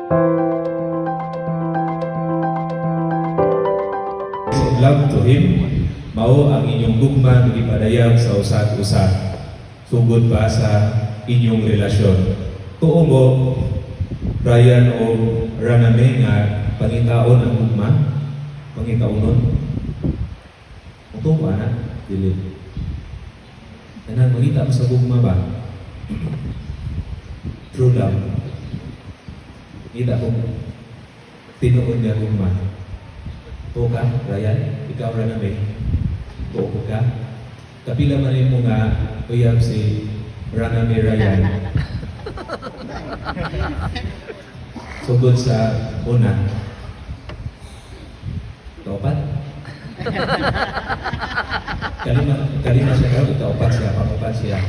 Love to Him, mao ang inyong gugma gipadayag sa usad-usad. Sugod pa sa inyong relasyon. Tuo mo, Ryan o Raname nga pangitaon ang gugma, pangitaonon. Ito ba na? Dili. Kanang mangita mo sa gugma ba? True love. Kita kong tinuod nga gugma. Tuo ka, Ryan? Ikaw, Raname? Tuo ka? Kapila man mo nga uyab si Raname Ryan. Sugod sa una. Kaupat? Kalima siya kayo, ikaupat siya, pangupat siya.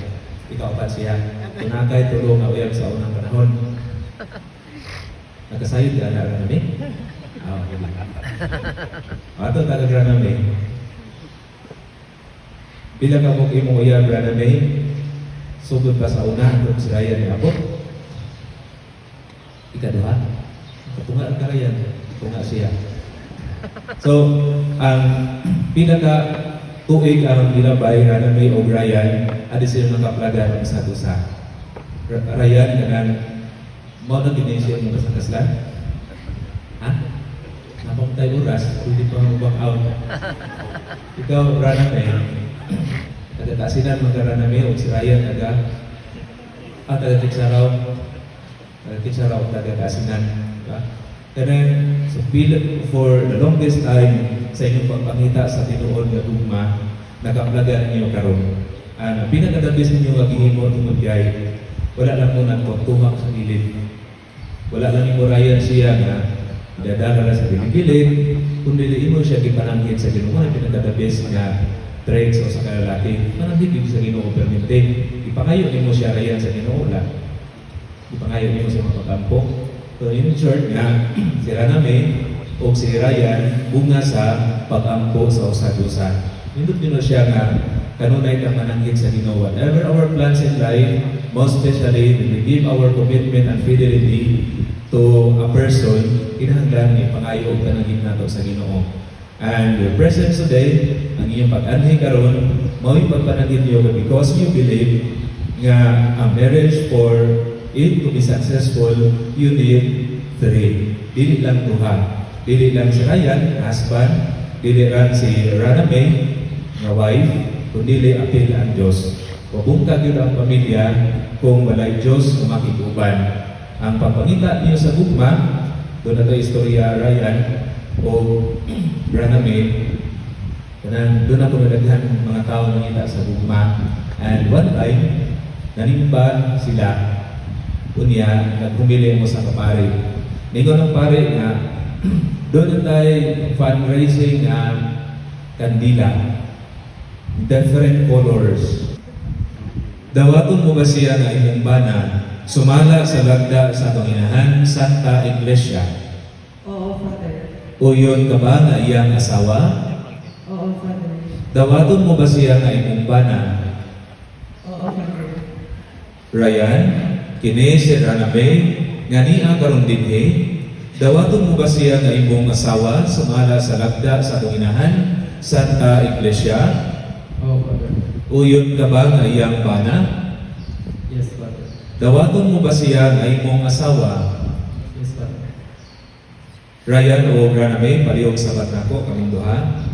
Ikaupat siya. Tunagay tulong nga uyab sa unang panahon. Nagkasayod ka na Raname? Ato talag Raname. Bilang ka mong imong uyab Raname, sugod pa sa una, kung si Ryan ni Abot. Ikaduha, katunga ang karayan, tunga siya. So, ang pinaka tuig ang nilabay Raname o Ryan, adi sila nakaplagan sa dusa. Ryan, ganang, mao na ginisyo mo kasakaslan? Ha? Napang tayo oras, hindi pa mag-back out. Ikaw, Raname, taga-tasinan magkaranami o si Ryan taga-tiksaraw taga-tasinan. Kaya so, for the longest time sa inyong pagpangita sa tinuod nga gugma, nakaplagan niyo karon. Ang pinakadabis ninyo nga gihimo tungod kay wala lang mo nagtumak sa gilid. Wala lang ni Ryan siya nga idadala sa bilid, kundi imo siya gipananghid sa Ginoo. Ang pinakadabis nga traits o sa kalalaki, mananghid sa Ginoo perminte. Ipangayo nimo siya Ryan sa Ginoo la. Ipangayo nimo sa mga pagkampo. So in short nga, si Raname o si Ryan bunga sa pag-ampo sa usad-usad. Nindot nino siya nga kanunay kang mananghid sa Ginoo. Whatever our plans in life, most especially when we give our commitment and fidelity to a person, kinahanglan ipangayo og pananghid nato sa Ginoo. And your presence today, ang iyong pag-anhi karon, mao yung pagpananghid niyo because you believe nga ang marriage for it to be successful, you need three. Dili lang duha. Dili lang si Ryan, husband, dili lang si Raname, nga wife, kundi apil ang Diyos. Pabungkag yun ang pamilya kung walay Diyos na makikuban. Ang papangita niyo sa gugma, doon na ito istorya Ryan o Raname, doon ako nadaghan mga tao nakita sa gugma. And one time, nanimba sila. Unya, naghumili mo sa kapare. Ningon ng pare nga, doon tayo fundraising kandila. Different colors. Dawaton mo ba siya na imong bana, sumala sa lagda sa Panginahan Santa Iglesia? Oo, Father. O yun ka ba nga iyang asawa? Oo, Father. Dawaton mo ba siya nga imong bana? Oo, Father. Ryan, kini si Raname, nga niya karon dinhi, dawaton mo ba siya nga imong asawa sumala sa lagda sa Panginahan Santa Iglesia? Oo, Father. Uyon ka ba nga iyang bana? Yes, Father. Dawaton mo ba siya nga imong asawa? Yes, Father. Ryan o Raname, palihog sabat nako kaming duha.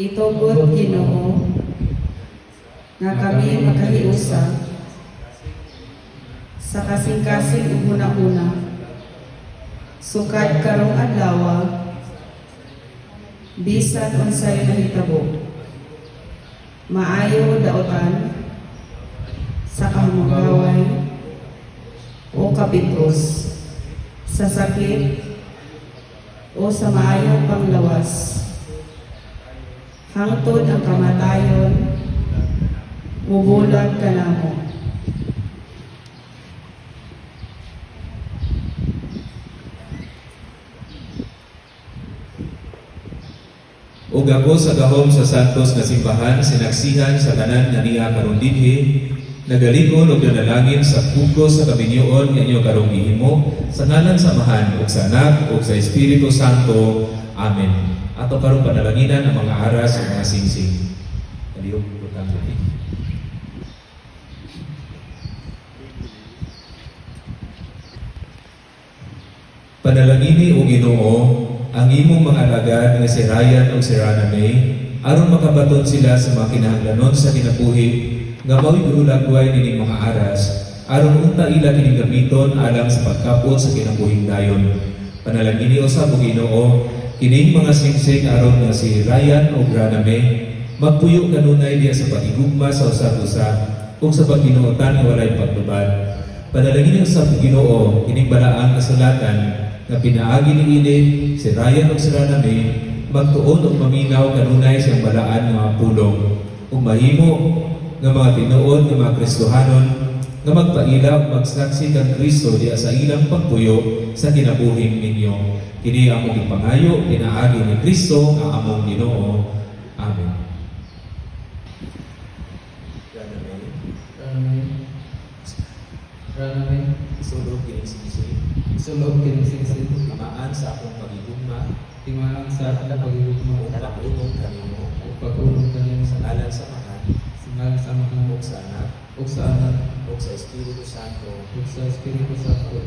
Itugot Ginoo nga kami makahiusa sa kasing-kasing ug una-una sukad karong adlaw bisan unsay nahitabo maayo daotan sa kamangaway o kapitros sa sakit o sa maayong panglawas hangtod ang kamatayon, mubulag ka namo. Ug ako sa gahom sa santos nga simbahan sinaksihan sa tanan nga niya karon dinhi nagalingon ug nanalangin sa pugos sa kabinyoon nga inyo karong gihimo sa ngalan sa Amahan ug sa Anak ug sa Espiritu Santo. Amen. Ato karong panalanginan ang mga aras ug mga singsing. Kaliyog butang lagi. Panalangini o Ginoo ang imong mga alagad nga si Ryan ug si Rana May aron makabaton sila sa mga kinahanglanon sa kinabuhi nga mao'y gulagway nining mga aras aron unta ila kining gamiton alang sa pagkapot sa kinabuhing dayon. Panalangini usab o Ginoo kining mga singsing aron nga si Ryan ug Rana May magpuyo kanunay diya sa pagigugma sa usab-usa ug sa paghinuotan nga walay pagtubad. Panalangini usab o Ginoo kining balaang kasulatan nga pinaagi niini si Ryan ug si Rana May magtuon ug maminaw kanunay siyang balaan nga pulong ug mahimo nga mga tinuod nga mga Kristohanon nga magpaila ug magsaksi kang Kristo diya sa ilang pagpuyo sa kinabuhing ninyo. Kini among ipangayo pinaagi ni Kristo nga among Ginoo. Amen. Rana May, Sulog kining singsing sulog kining singsing, tamaan sa akong pagigugma timaan sa akong pagigugma, ug pag-ulong kanimo ug pag-ulong kanimo sa ngalan sa Amahan sa ngalan sa Amahan ug sa Anak ug sa Anak ug sa Espiritu Santo. ug sa Espiritu Santo.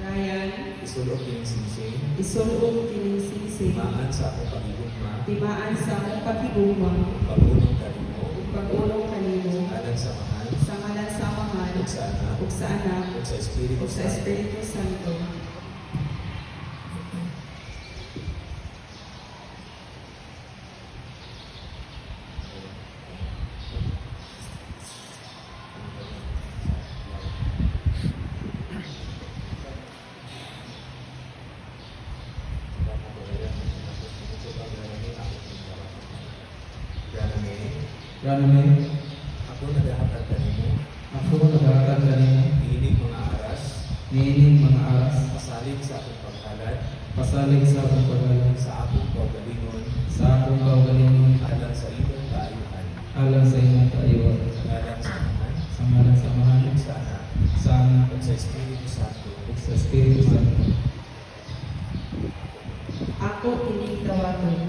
Ryan, Isulog kining singsing isulong kining singsing, tamaan sa akong pagigugma timaan sa akong pakigugma, pag-ulong kanimo ug pag-ulong kanimo, ngalan sa Amahan sa ngalan sa Amahan, ug sa Anak ug sa Anak, ug sa Espiritu ug sa Santo. Espiritu Santo. Rana May, Ako nagahatag kanimo ako nagahatag kanimo inig mga aras niining mga aras, pasalig sa akong paghalad pasalig sa akong pagalan, sa akong pagalingon sa akong kaugalingon, alang sa imong kaayuhan alang sa imong kaayuhan, sa ngalan sa Amahan sa ngalan sa Amahan, ug sa Anak sa Anak, ug sa Espiritu Santo. ug sa Espiritu Santo. Ako kining tawagon.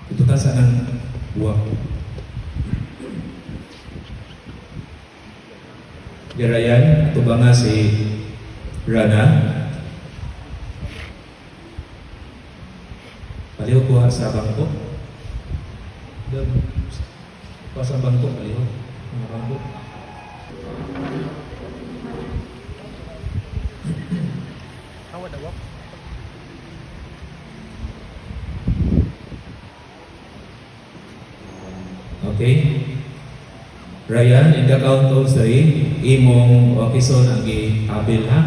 Ito ta sa nang buwak. Dirayan, ito ba nga si Rana? Paliw ko sa bangko. Pa sa bangko, paliw. Mga bangko. Okay? Ryan, in the count of three, imong okison ang i-abil ha?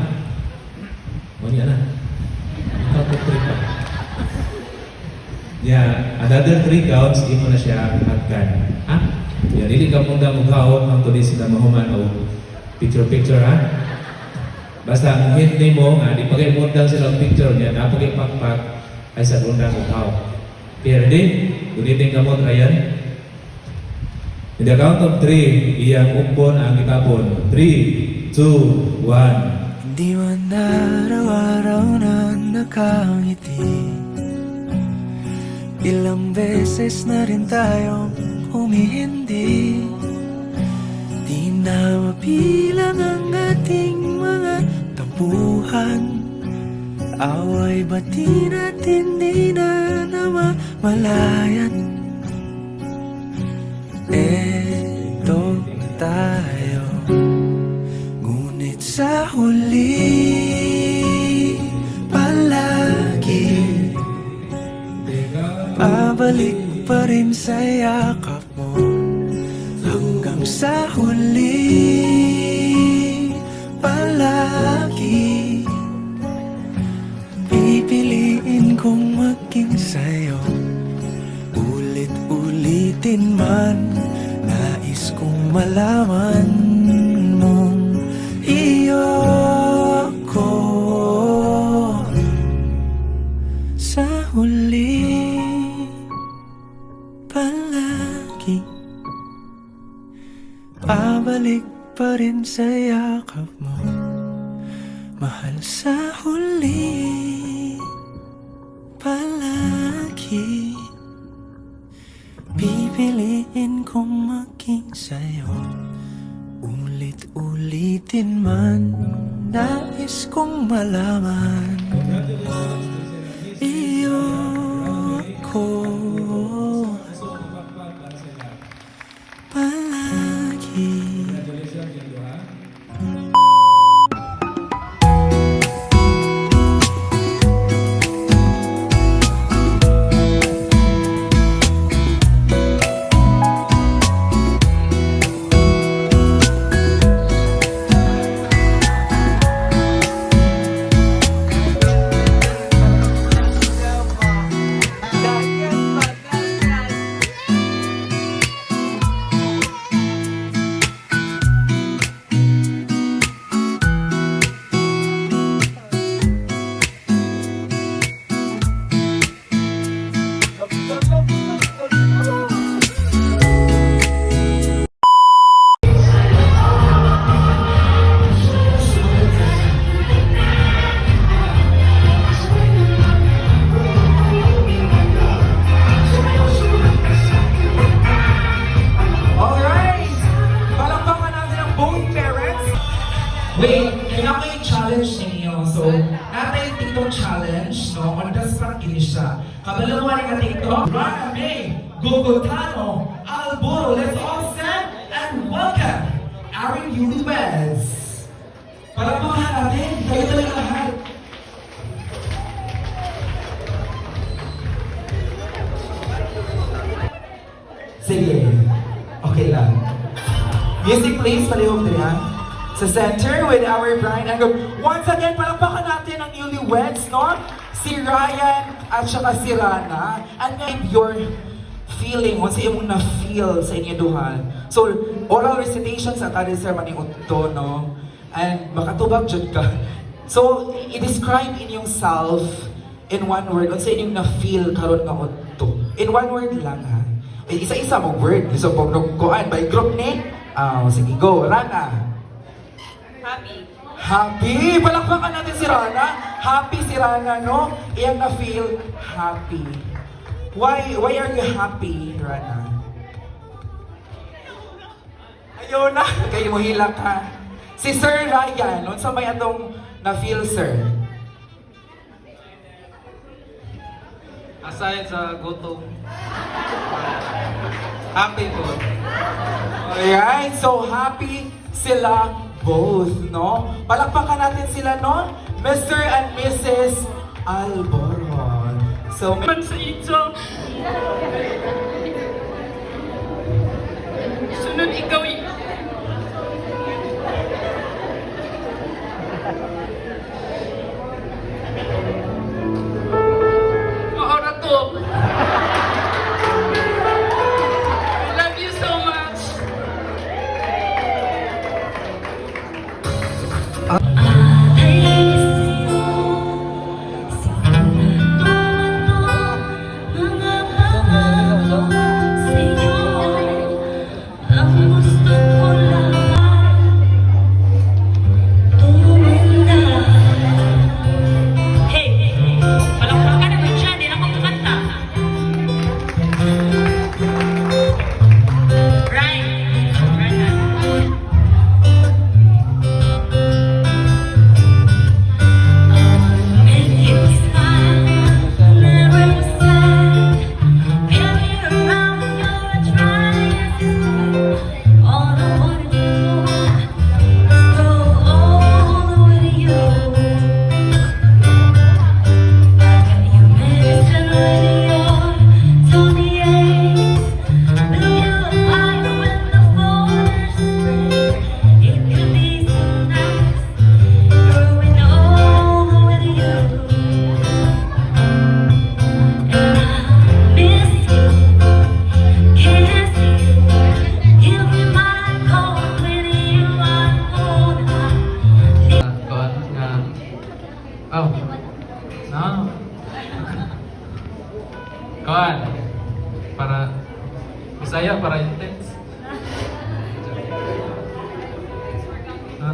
O niya na. Count of three pa. Yeah, another three counts, imo na siya hatkan. Ha? Yeah, dili ka mong damughaon ang tulis na mahuman o picture-picture ha? Basta ang hint ni mo, nga, di pagay mundang silang picture niya, napagay pakpak, ay sa rundang mughaw. Okay, ready? Ulitin ka mo, Ryan. In the count of three, iyang ukbon ang itapon. 3, 2, 1. Di man araw-araw na nakangiti, ilang beses na rin tayong humihindi. Di na mabilang ang ating mga tampuhan, away bati natin di na namamalayan. Eto tayo, ngunit sa huli palagi pabalik pa rin sa yakap mo. Hanggang sa huli sa'yo. Ulit-ulitin man, nais kong malaman mong iyo ko. Sa huli, palagi pabalik pa rin sa yakap mo. Mahal, sa huli, palagi pipiliin kong maging sa'yo. Ulit-ulitin man, nais kong malaman iyo ko. Palagi. Congratulations, Yendo, ha? Alright! Palakpakan natin ang both parents. Wait, kailangan ko yung challenge ninyo. So, natin yung TikTok challenge, no? On the spot, gini siya. Kabalawa nga TikTok, Rana May Gugutano Alburo. Let's all stand and welcome our newlyweds. Palakpakan natin. Kayo talaga lahat. Sige. Okay lang. Music please, palihog din ha. Sa center with our bride and groom. Once again, palakpakan natin ang newlyweds, no? Si Ryan at saka si Rana. And ngayon, your feeling, kung sa imong na-feel sa inyo duha. So, oral recitation sa kada ceremony unto, no? And makatubag jud ka. So, i-describe inyong self in one word. Kung sa inyong na-feel karon nga unto. In one word lang, ha? Isa-isa mong word. So, pag nagkuhan by group ni, sige, go. Rana. Happy. Happy! Palakpakan natin si Rana. Happy si Rana, no? Iyang na-feel happy. Why are you happy, Rana? Ayaw na. Kayo mo hilak, ha? Si Sir Ryan, noon sa may atong na-feel, sir? Aside sa gutom, happy po. Alright, so happy sila both, no? Palakpakan natin sila, no? Mr. and Mrs. Alboron. So, Man sa ito. Sunod ikaw maora to. I love you so much. Ang gusto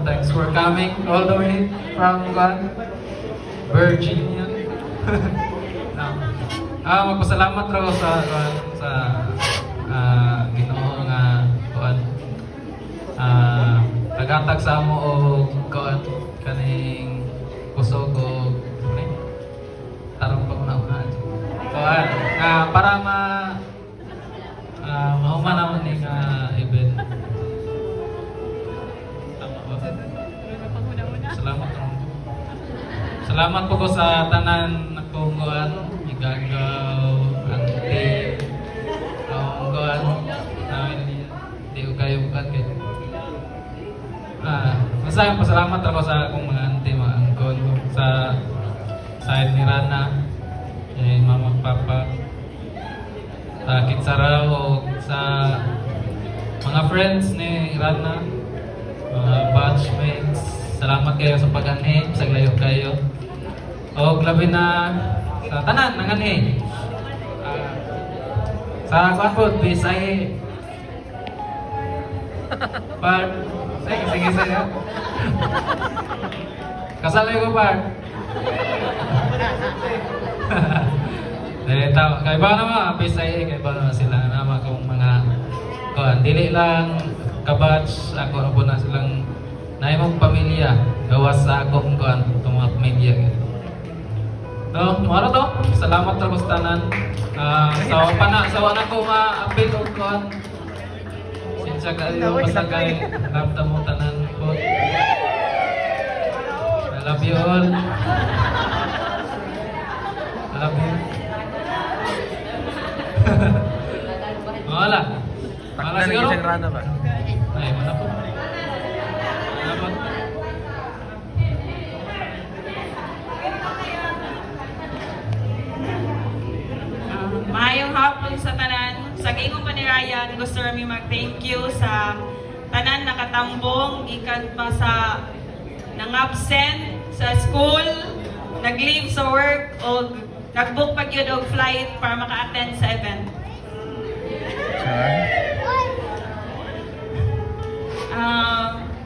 thanks for coming all the way from Virginia. Magpasalamat raw sa Ginoo nga kuan. Nagatag sa amo og kuan kaning kusog og tarong pagmanahan. Kuan para mahuman naman ni nga event. Salamat po ko sa tanan akong kuan, igagaw, auntie, akong kuan, di ko kayo bukat kayo. Masayang pasalamat ako sa akong mga auntie, mga angkol, sa side ni Rana, mama, papa, sa Kitsaraw, o sa mga friends ni Rana, mga batchmates. Salamat kayo sa pag-anhi, sa layo kayo. O labi na sa tanan ng anhi. Sa Kwanford, Bisay. Par, sige. Kasalay ko, Par. Kaya ba naman, Bisay, kaya ba naman sila naman kung mga kuan, dili lang kabatch, ako po na silang naimong pamilya, gawas sa akong kuan, itong mga pamilya. No, mara to, salamat sa tanan. Sa wana ko ma-apil o kuan. Sinsya kayo, pasagay, labda mo tanan po. I love you all. I love you. Wala siguro. Ay, mana po. Maayong hapon sa tanan. Sa giingong pa ni Ryan, gusto kami mag-thank you sa tanan nakatambong, ikan pa sa nang-absent sa school, nag-leave sa work, o nag-book pag yun og flight para maka-attend sa event.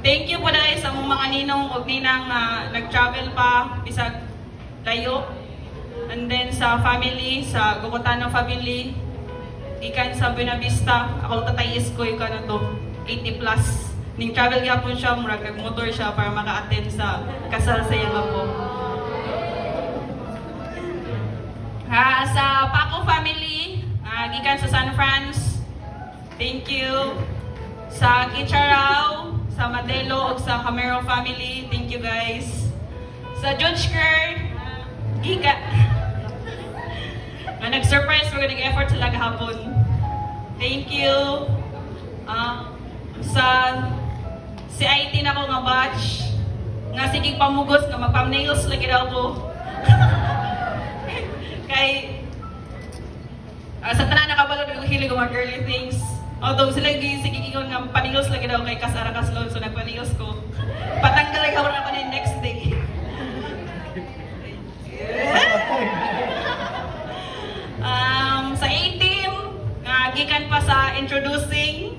Thank you po dahil sa mga ninong o ninang nag-travel pa bisag layo. And then sa family, sa Gukutano family, ikan sa Buena Vista, ako tatayis ko ikan na to, 80 plus. Ning travel gyapon siya, murag motor siya para maka-attend sa kasal sa iyang apo. Sa Paco family, gikan sa San Franz, thank you. Sa Kicharaw, sa Madelo, o sa Camero family, thank you guys. Sa Judge Kerr, nag-surprise, we're nag-effort sila kahapon. Thank you. Sa CIT na ko nga batch, nga sige pamugos, nga magpam-nails lagi daw ko. Kay, sa tanan nakabalod yung hilig ko mga girly things. Although sila sige ingon nga panilos lagi daw kay kasara kaslon, so nagpanilos ko. Patanggal lang ako na ako na next day. Sa 18, gikan pa sa introducing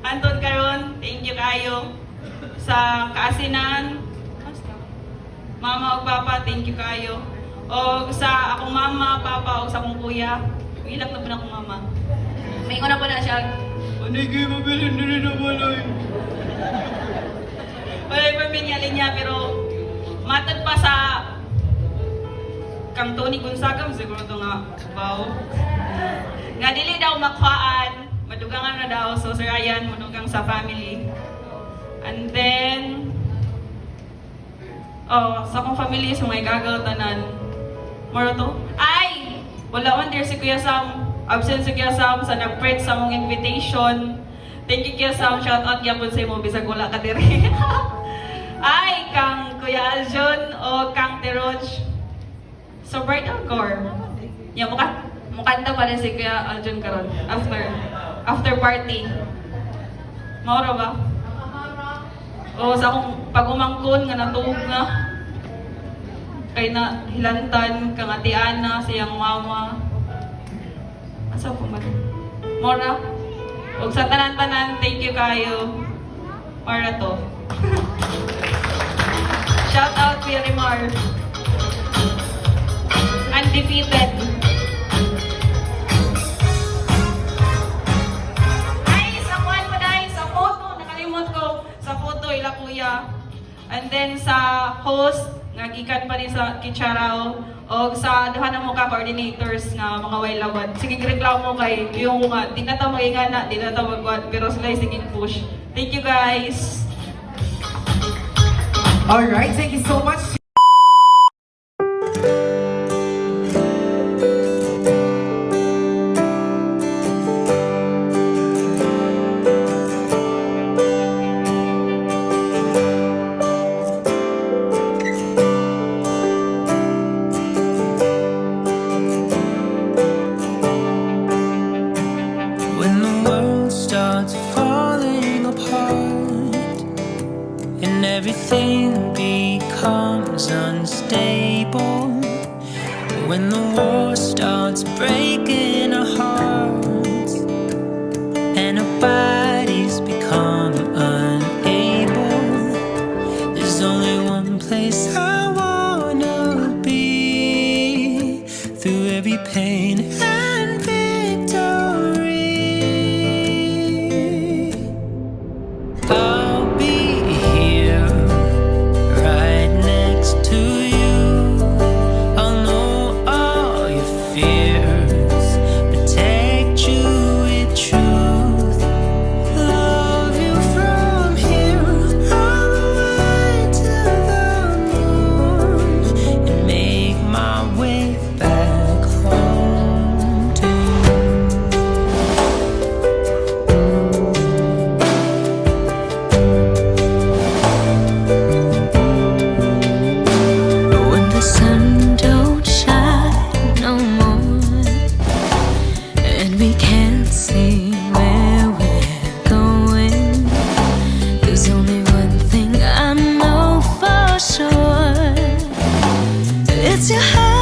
Anton karon, thank you kayo. Sa kaasinan, mama o papa, thank you kayo. O sa akong mama, papa, o sa akong kuya, ilang na po na akong mama. May una po na siya, panigay mabilin na rin naman ay. Wala yung pamilyalin niya, pero matod pa sa kang Tony Gonzaga, siguro ito nga, wow. Nga dili daw makuhaan, madugangan na daw, so Sir Ryan, madugang sa family. And then, sa akong family, sa mga gagal tanan, moro to? Ay! Wala on there si Kuya Sam, absent si Kuya Sam sa nag-print sa mong invitation. Thank you Kuya Sam, shout out yapon sa imo, bisag wala ka diri. Ay, kang Kuya Aljon o kang Teroj. So, bridal core. Yeah, mukanta pa rin si Kuya Aljon karon after party. Maura ba? O sa akong pag-umangkon nga natuog na. Kay na hilantan, kang atiana, siyang mama. Asa ko man? Maura? O sa tanan-tanan, thank you kayo. Para to. Kuya Rimar. Undefeated. Ay, sa kuwan pa dahil sa photo. Nakalimot ko sa photo, ila kuya. And then sa host, nagikan pa rin sa Kicharaw. O sa duha ng mga coordinators nga mga wailawad. Sige, reklamo kay yung mga di na ito magigana, di na ito magwad. Pero sila yung sige push. Thank you guys. Alright, thank you so much. When the world starts falling apart and everything becomes unstable, when the war starts breaking our hearts and our bodies become unable, there's only one place I wanna be through every pain and victory. I'll be here right next to you. I'll know all your fears, protect you with truth, love you from here all the way to the moon, and make my way back home to you. When the sun don't shine no more and we can't see where we're going, there's only one thing I know for sure. It's your heart.